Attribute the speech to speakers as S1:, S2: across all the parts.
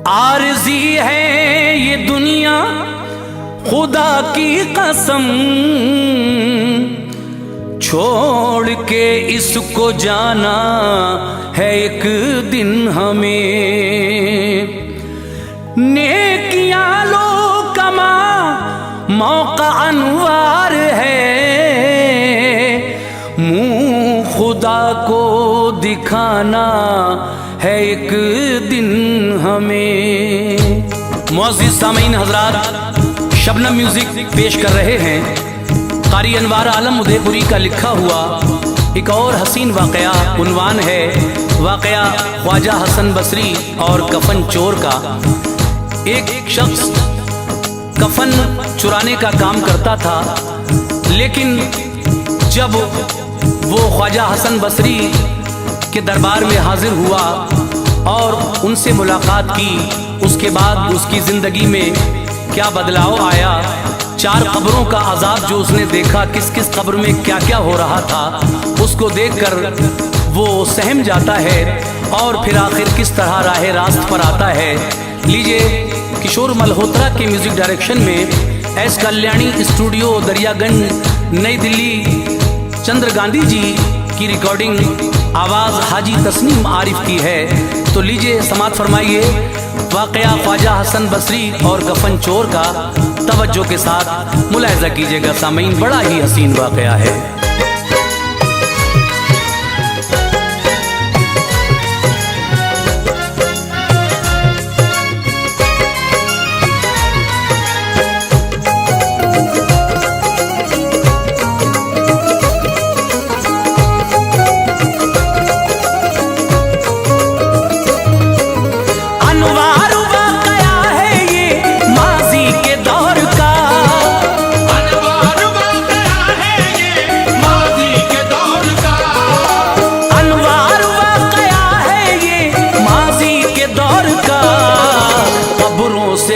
S1: आरज़ी है ये दुनिया खुदा की कसम, छोड़ के इसको जाना है एक दिन हमें। नेकियां लो कमा मौका अनवार है, मुंह खुदा को दिखाना है एक दिन हमें। मुअज़्ज़िज़ सामीन हज़रात, शबनम म्यूजिक पेश कर रहे हैं क़ारी अनवार आलम उदयपुरी का लिखा हुआ एक और हसीन वाक़या। उन्वान है वाक़या ख्वाजा हसन बसरी और कफन चोर का। एक शख्स कफन चुराने का काम करता था, लेकिन जब वो ख्वाजा हसन बसरी के दरबार में हाजिर हुआ और उनसे मुलाकात की, उसके बाद उसकी ज़िंदगी में क्या बदलाव आया, 4 कब्रों का अजाब जो उसने देखा, किस किस कब्र में क्या क्या हो रहा था, उसको देखकर वो सहम जाता है और फिर आखिर किस तरह राह रास्त पर आता है। लीजिए किशोर मल्होत्रा के म्यूजिक डायरेक्शन में एस कल्याणी स्टूडियो दरियागंज नई दिल्ली चंद्र गांधी जी की रिकॉर्डिंग आवाज़ हाजी तस्नीम आरिफ की है। तो लीजिए समात फरमाइए वाक़या ख्वाजा हसन बसरी और कफन चोर का तवज्जो के साथ मुलाहिज़ा कीजिएगा सामीन, बड़ा ही हसीन वाक़या है।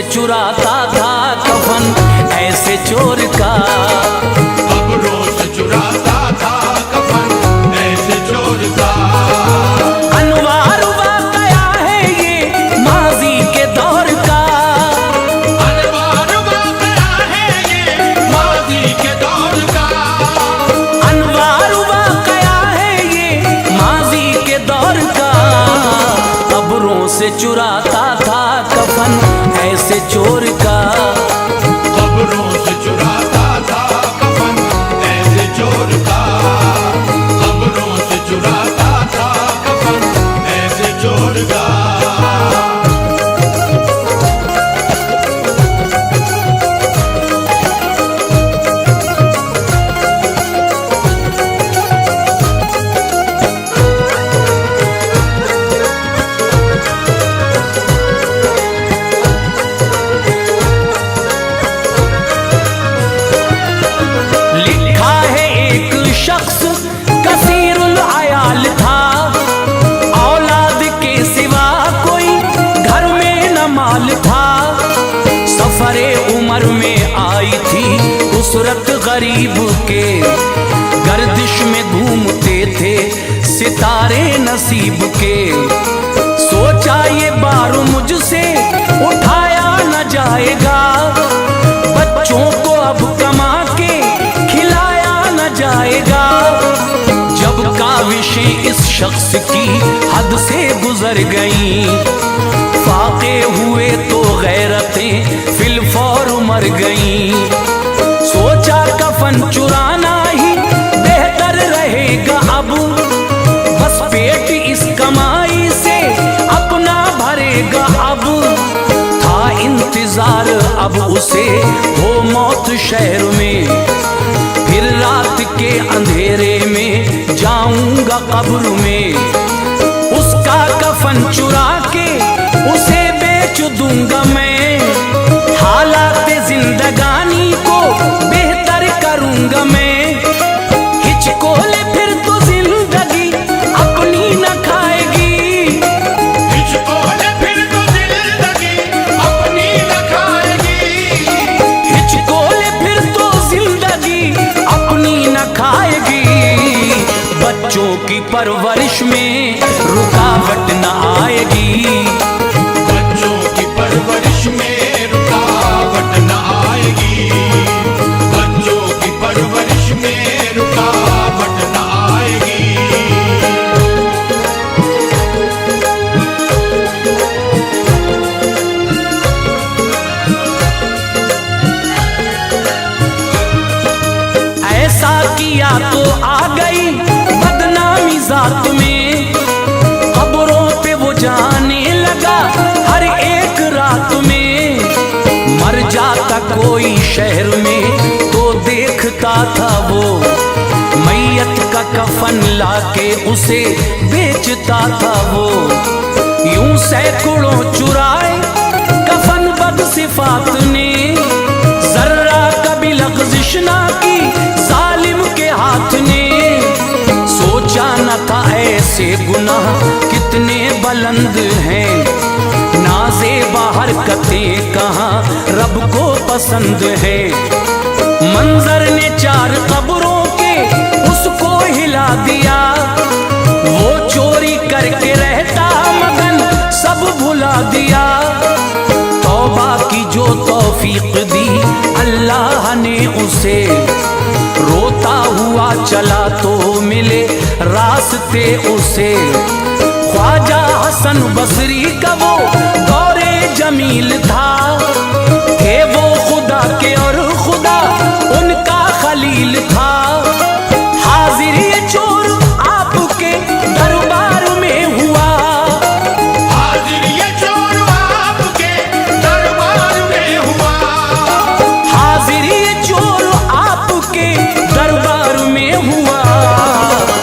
S1: चुराता था कफन ऐसे चोर का,
S2: कब्रों से चुराता था कफन ऐसे चोर का।
S1: अनवार वाक़या है ये माजी के दौर का,
S2: अनवार वाक़या है ये माजी के दौर का।
S1: अनवार वाक़या है ये माजी के दौर का, कब्रों से चुराता था कफन ऐसे चोर का,
S2: कब्रों से चुराता था कफन ऐसे चोर का। कब्रों से चुराता था कफन ऐसे चोर का।
S1: सफरे उमर में आई थी उसरत गरीब के, गर्दिश में घूमते थे सितारे नसीब के। सोचा ये बार मुझसे उठाया न जाएगा, बच्चों को अब कमा के खिलाया न जाएगा। जब काविशें इस शख्स की हद से गुजर गईं, फाके हुए तो गैरतें फिलफौर मर गईं। सोचा कफन चुराना ही बेहतर रहेगा अब, बस पेट इस कमाई से अपना भरेगा अब। था इंतजार अब उसे हो मौत शहर में, फिर रात के अंधेरे में जाऊंगा कब्र में। उसका कफन चुरा के उसे बेच दूंगा मैं, हालात जिंदगानी को बेहतर करूंगा मैं। हिचकोले फिर तो जिंदगी अपनी न खाएगी,
S2: हिचकोले फिर तो जिंदगी अपनी न खाएगी।
S1: हिचकोले फिर तो जिंदगी अपनी न खाएगी। बच्चों की परवरिश में रुकावट न आएगी,
S2: बच्चों की
S1: तो आ गई बदनामी जात में, खबरों पे वो जाने लगा हर एक रात में। मर जाता कोई शहर में तो देखता था वो, मैयत का कफन लाके उसे बेचता था वो। यूं सैकड़ों चुराए कफन बदसिफात ने, जर्रा कभी लग़ज़िश ना की जालिम के हाथ ने। सोचा न था ऐसे गुनाह कितने बुलंद हैं, नाज़ेबा हरकतें कहाँ रब को पसंद है। मंजर ने चार कब्रों के उसको हिला दिया, वो चोरी करके रहता मगन सब भुला दिया। तौबा की जो तौफीक दी अल्लाह ने उसे, रोता हुआ चला तो मिले रास्ते उसे। ख्वाजा हसन बसरी का वो दौरे जमील था, थे वो खुदा के और खुदा उनका खलील था। हाजिर ये चोर आपके दरबार में हुआ,
S2: हाजिर ये चोर आपके दरबार में हुआ,
S1: हाजिर ये चोर आपके दरबार में हुआ।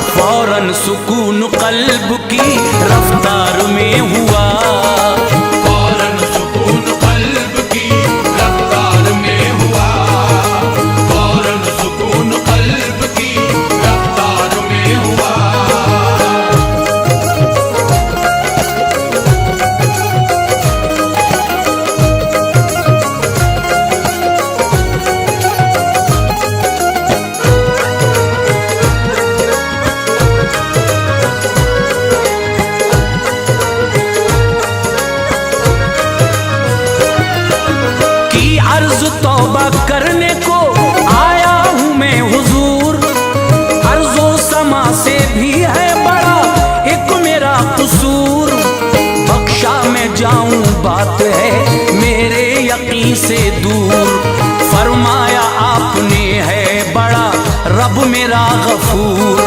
S1: फौरन सुकून कल्ब की रफ्तार में हुआ,
S2: फौरन सुकून कल्ब की रफ्तार में हुआ, फौरन सुकून कल्ब की रफ्तार में हुआ।
S1: की अर्ज तौबा करने को आया हूँ मैं हुजूर। अर्जो समा से भी है बड़ा एक मेरा कसूर, बख्शा मैं जाऊं बात है मेरे यकीन से दूर। फरमाया आपने है बड़ा रब मेरा गफूर,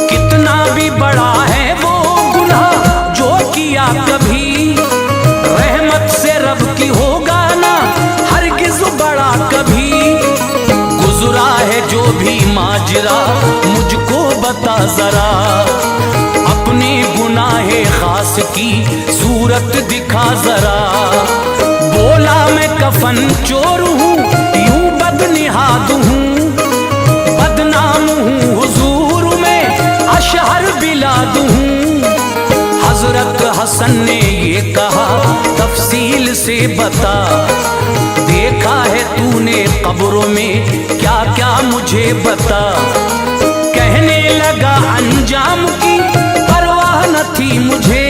S1: कितना भी बड़ा है वो गुनाह जो किया कभी, रहमत से रब की होगा ना हरगिज़ बड़ा कभी। गुजरा है जो भी माजरा मुझको बता जरा, अपने गुनाहे खास की सूरत दिखा जरा। बोला मैं कफन चोर हूँ यूं बदनिहाद हूँ, बदनाम हूँ हुजूर में अशहर बिलाद हूँ। हजरत हसन ने ये कहा तफसील से बता, देखा है तूने कब्रों में क्या क्या मुझे बता। कहने लगा अंजाम की परवाह न थी मुझे,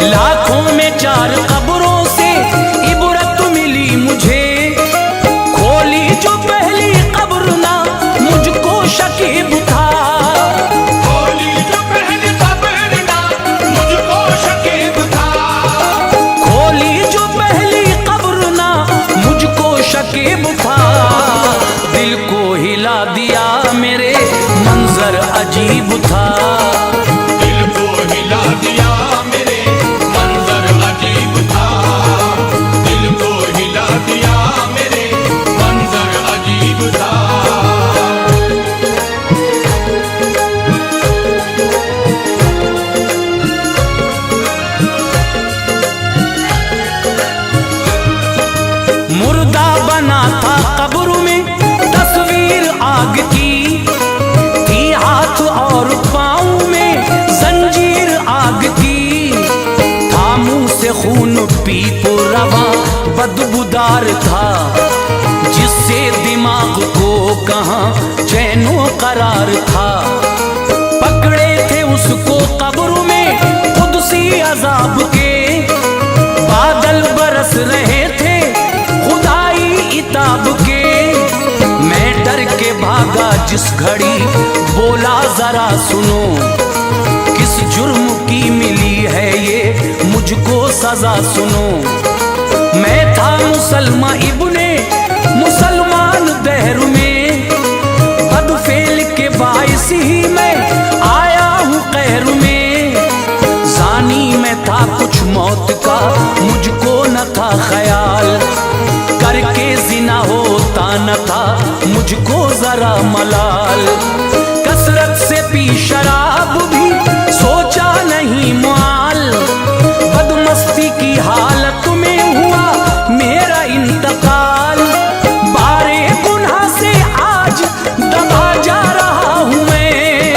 S1: लाखों में चार कब्रों से इबरत मिली मुझे। खोली जो पहली कब्र ना मुझको शकीब था,
S2: खोली जो पहली कब्र ना मुझको शकीब था,
S1: खोली जो पहली कब्र ना मुझको शकीब था। दिल को हिला दिया मेरे मंजर अजीब था,
S2: दिल को हिला दिया मेरे मंजर अजीब था, दिल को हिला दिया मेरे मंजर अजीब था।
S1: मुर्दा बना था कब्र में तस्वीर आग की, थी हाथ और पाँव में जंजीर आग की। था मुंह से खून पीप रवा बदबूदार था, जिससे दिमाग को कहाँ चैनो करार था। पकड़े थे उसको कब्र में कुदसी अजाब के, बादल बरस रहे थे खुदाई इताब के। मैं डर के भागा जिस घड़ी बोला जरा सुनो, किस जुर्म की मिली है ये मुझको सजा सुनो। मैं था मुसलमान इब्ने मुसलमान दहर में, बदफेल के ही मैं आया हूँ कहर में। जानी में था कुछ मौत का मुझको न था ख्याल, करके जिना होता न था मुझको जरा मलाल। कसरत से पी शराब भी सोचा नहीं मुआल, बदमस्ती की हालत में हुआ मेरा इंतकाल। बारे गुनाह से आज दबा जा रहा हूँ मैं,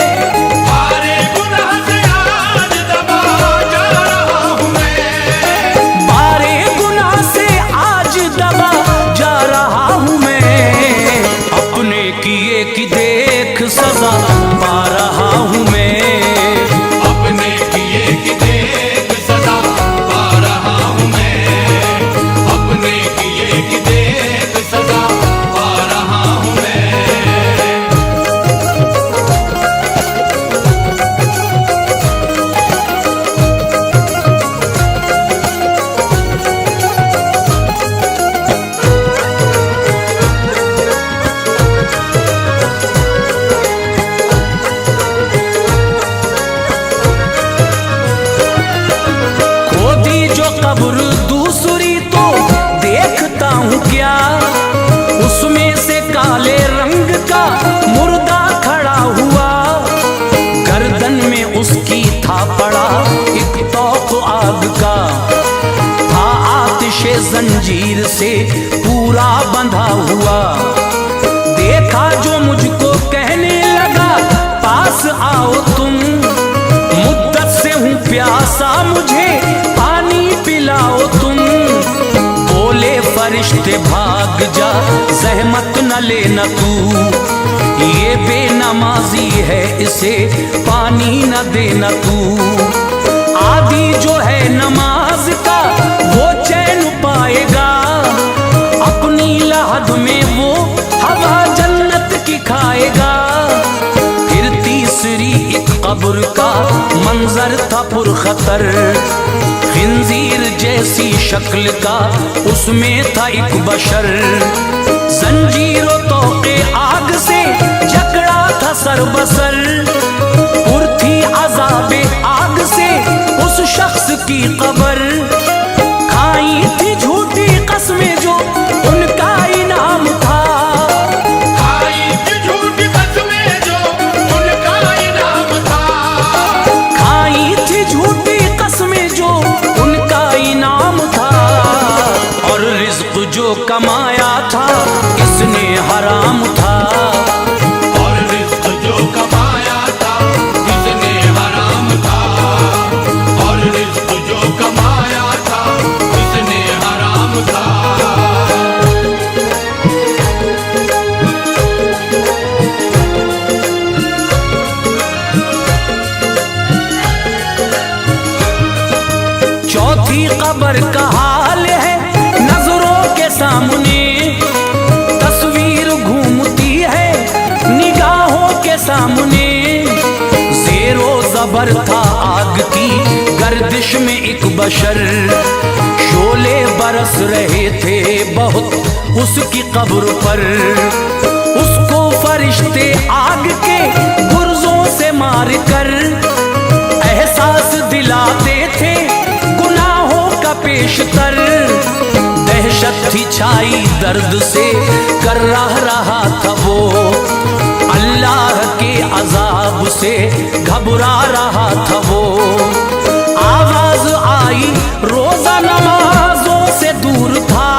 S2: बारे गुनाह से आज दबा जा रहा हूँ मैं।
S1: बारे गुनाह से आज दबा जा रहा हूँ मैं। अपने किए की देख सजा पा रहा हूँ मैं,
S2: अपने किए की देख सजा पा रहा हूँ मैं, अपने किए की देख सजा पा रहा हूँ मैं।
S1: खोदी जो कब्र दूसरी तो देखता हूँ क्या, उसमें से काले रंग का मुर्दा खड़ा हुआ। गर्दन में उसकी था पड़ा एक तोप आग का, था आतिशे जंजीर से पूरा बंधा हुआ। देखा जो मुझको कहने लगा पास आओ तुम, मुद्दत से हूँ प्यासा मुझे पानी पिलाओ तुम। बोले फरिश्ते भाग जा जहमत न लेना तू, ये बेनमाजी है इसे पानी न देना तू। आदि जो है नमाज का वो चैन पाएगा, अपनी लहद में वो हवा जन्नत की खाएगा। फिर तीसरी एक कब्र का मंजर था पुरखतर, खिंजीर जैसी शक्ल का उसमें था एक बशर। जंजीरों तोके आग से जकड़ा था सरबसर, उड़ती अज़ाबे आग से उस शख्स की कब्र। खाई थी झूठी कसमें जो उनका इनाम था,
S2: खाई थी झूठी कसमें जो उनका इनाम था,
S1: खाई थी झूठी कसमें जो उनका इनाम था। और रिज्क जो कमाया था इसने हराम था,
S2: और रिज़्क़ जो कमाया था इसने हराम था, और रिज़्क़ जो कमाया था इसने हराम था।
S1: चौथी कब्र का हाल है नजरों के सामने, तस्वीर घूमती है निगाहों के सामने। ज़ेरो ज़बर था आग की गर्दिश में एक बशर, शोले बरस रहे थे बहुत उसकी कब्र पर। उसको फरिश्ते आग के गुर्जों से मार कर एहसास दिलाते थे गुनाहों का पेशतर। दहशत थी छाई दर्द से कर रहा था वो, अल्लाह के अजाब से घबरा रहा था वो। आवाज आई रोजा नमाजों से दूर था,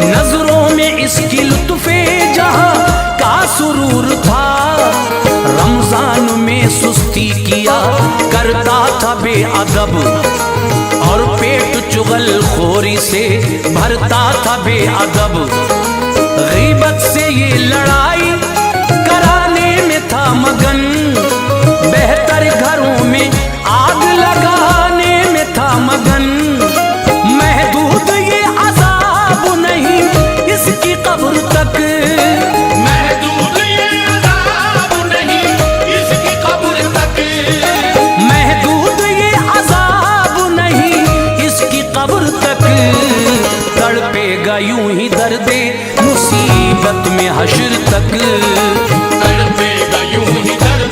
S1: नजरों में इसकी लुत्फे जहां का सुरूर था। रमजान में सुस्ती किया करता था बेअदब, और पेट चुगल खोरी से भरता था बेअदब। गीबत से ये लड़ाई कराने में था मगन, बेहतर घरों में आग लगाने में था मगन। महदूद ये अजाब नहीं इसकी कब्र तक,
S2: महदूद ये अज़ाब नहीं इसकी कब्र तक,
S1: महदूद ये अजाब नहीं इसकी कब्र तक। तड़पेगा यूं ही दर्दे मुसीबत में हश्र तक,
S2: तड़पेगा यूं ही दर्द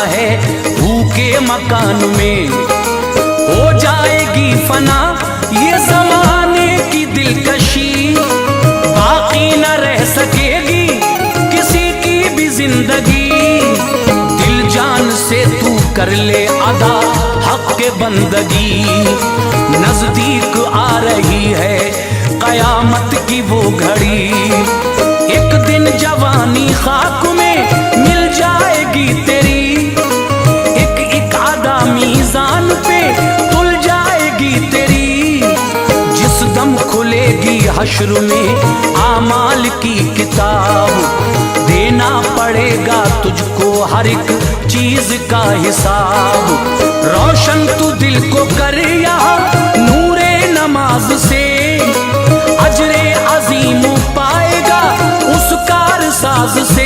S1: है भूखे मकान में। हो जाएगी फना ये जमाने की दिलकशी, बाकी न रह सकेगी किसी की भी जिंदगी। दिल जान से तू कर ले अदा हक के बंदगी, नजदीक आ रही है कयामत की वो घड़ी। एक दिन जवानी खाक में मिल जाएगी तेरी, एक एक आधा मीजान पे तुल जाएगी तेरी। जिस दम खुलेगी हश्र में आमाल की किताब, देना पड़ेगा तुझको हर एक चीज का हिसाब। रोशन तू दिल को कर यहाँ नूरे नमाज से, अजरे अजीम पाएगा उस कार साज से।